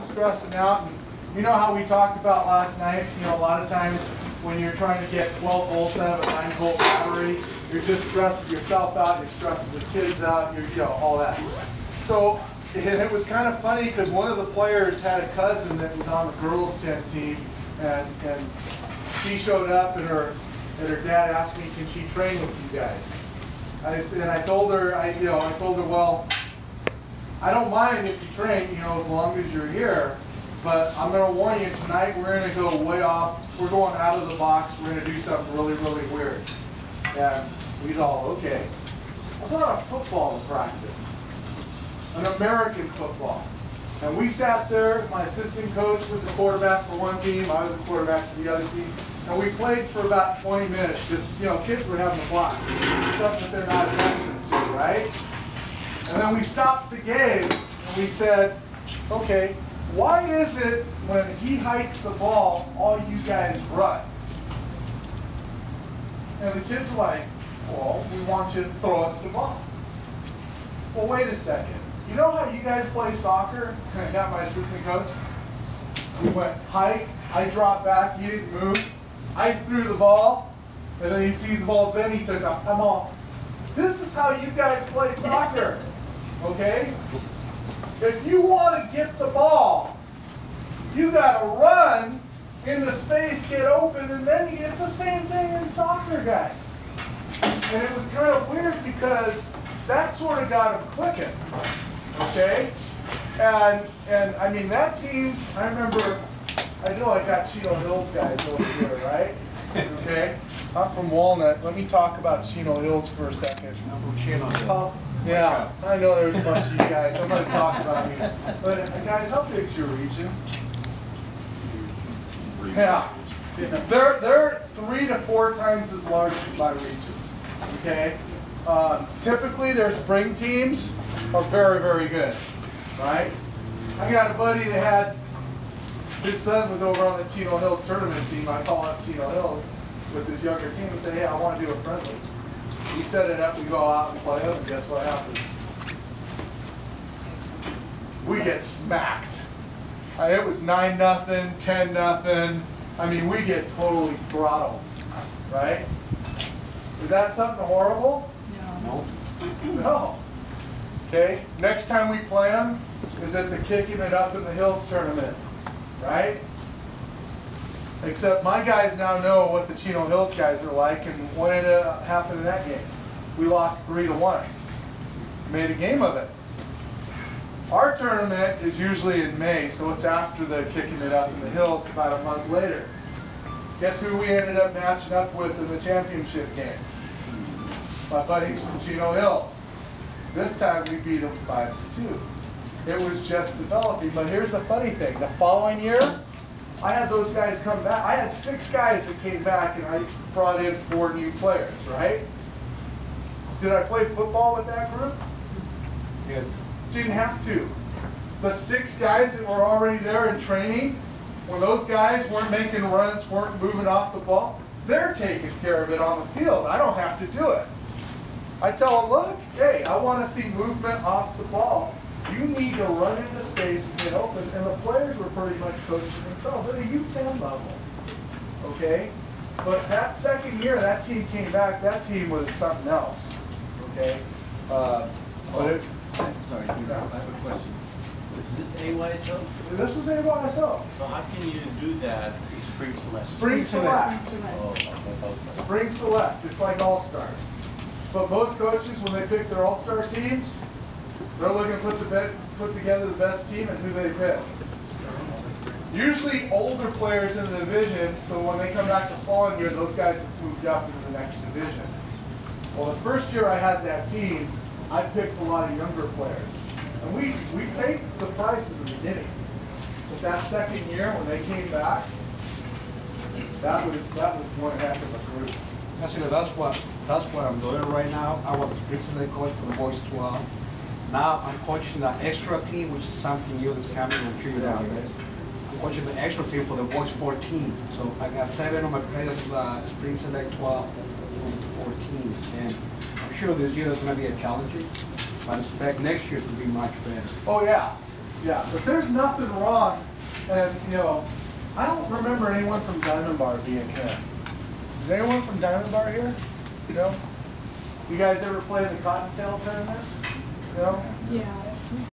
was stressing out. And you know how we talked about last night, you know, a lot of times when you're trying to get 12 volts out of a 9-volt battery, you're just stressing yourself out, you're stressing the kids out, you're, you know, all that. So it was kind of funny because one of the players had a cousin that was on the girls' team, and she showed up, and her dad asked me, can she train with you guys? I told her, well, I don't mind if you train, you know, as long as you're here. But I'm going to warn you, tonight we're going to go way off. We're going out of the box. We're going to do something really, really weird. And he's all, okay. I brought a football to practice, an American football. And we sat there. My assistant coach was a quarterback for one team. I was a quarterback for the other team. And we played for about 20 minutes. Just, you know, kids were having a blast. Stuff that they're not accustomed to, right? And then we stopped the game and we said, okay, why is it when he hikes the ball, all you guys run? And the kids are like, well, we want you to throw us the ball. Well, wait a second. You know how you guys play soccer? And I got my assistant coach. We went hike, I dropped back, he didn't move. I threw the ball, and then he sees the ball, then he took off. I'm all, this is how you guys play soccer, okay? If you want to get the ball, you got to run into space, get open, and then it's the same thing in soccer, guys. And it was kind of weird because that sort of got him clicking, okay? And I mean, that team, I remember, I know I got Chino Hills guys over here, right? Okay? I'm from Walnut. Let me talk about Chino Hills for a second. I'm from Chino Hills. Yeah, I know there's a bunch of you guys. I'm going to talk about you. But guys, how big's your region? Yeah. They're 3 to 4 times as large as my region. Okay? Typically, their spring teams are very, very good. Right? I got a buddy that had, his son was over on the Chino Hills tournament team. I call up Chino Hills with his younger team and say, hey, I want to do a friendly. We set it up, we go out and play them, and guess what happens? We get smacked. It was 9-0, 10-0. I mean, we get totally throttled, right? Is that something horrible? No. No. Okay, next time we play them is at the Kicking It Up in the Hills tournament, right? Except my guys now know what the Chino Hills guys are like, and what ended up happening in that game? We lost 3-1. Made a game of it. Our tournament is usually in May, so it's after the Kicking It Up in the Hills, about a month later. Guess who we ended up matching up with in the championship game? My buddies from Chino Hills. This time we beat them 5-2. It was just developing, but here's the funny thing. The following year, I had those guys come back. I had 6 guys that came back, and I brought in 4 new players, right? Did I play football with that group? Yes. Didn't have to. The 6 guys that were already there in training, when those guys weren't making runs, weren't moving off the ball, they're taking care of it on the field. I don't have to do it. I tell them, look, hey, I want to see movement off the ball. You need to run into space and get open. And the players were pretty much coaching themselves at a U10 level. Okay? But that second year, that team came back. That team was something else. Okay? I'm sorry, I have a question. Is this AYSO? This was AYSO. So how can you do that? Spring select. Spring Select. Oh, Spring Select. It's like All-Stars. But most coaches, when they pick their All-Star teams, they're looking to put together the best team and who they pick. Usually older players in the division, so when they come back the following year, those guys have moved up into the next division. Well, the first year I had that team, I picked a lot of younger players. And we paid the price in the beginning. But that second year, when they came back, that was one heck of a group. Actually, that's what I'm doing right now. I was the spring select coach for the boys 12. Now I'm coaching the extra team, which is something new that's coming. I'm sure you know this. I'm coaching the extra team for the boys 14. So I got 7 on my plate of the spring select 12 to 14. And I'm sure this year is going to be a challenging. I expect next year to be much better. Oh yeah. Yeah, but there's nothing wrong, and you know, I don't remember anyone from Diamond Bar being here. Is anyone from Diamond Bar here? You know? You guys ever play in the Cottontail tournament? You know? Yeah.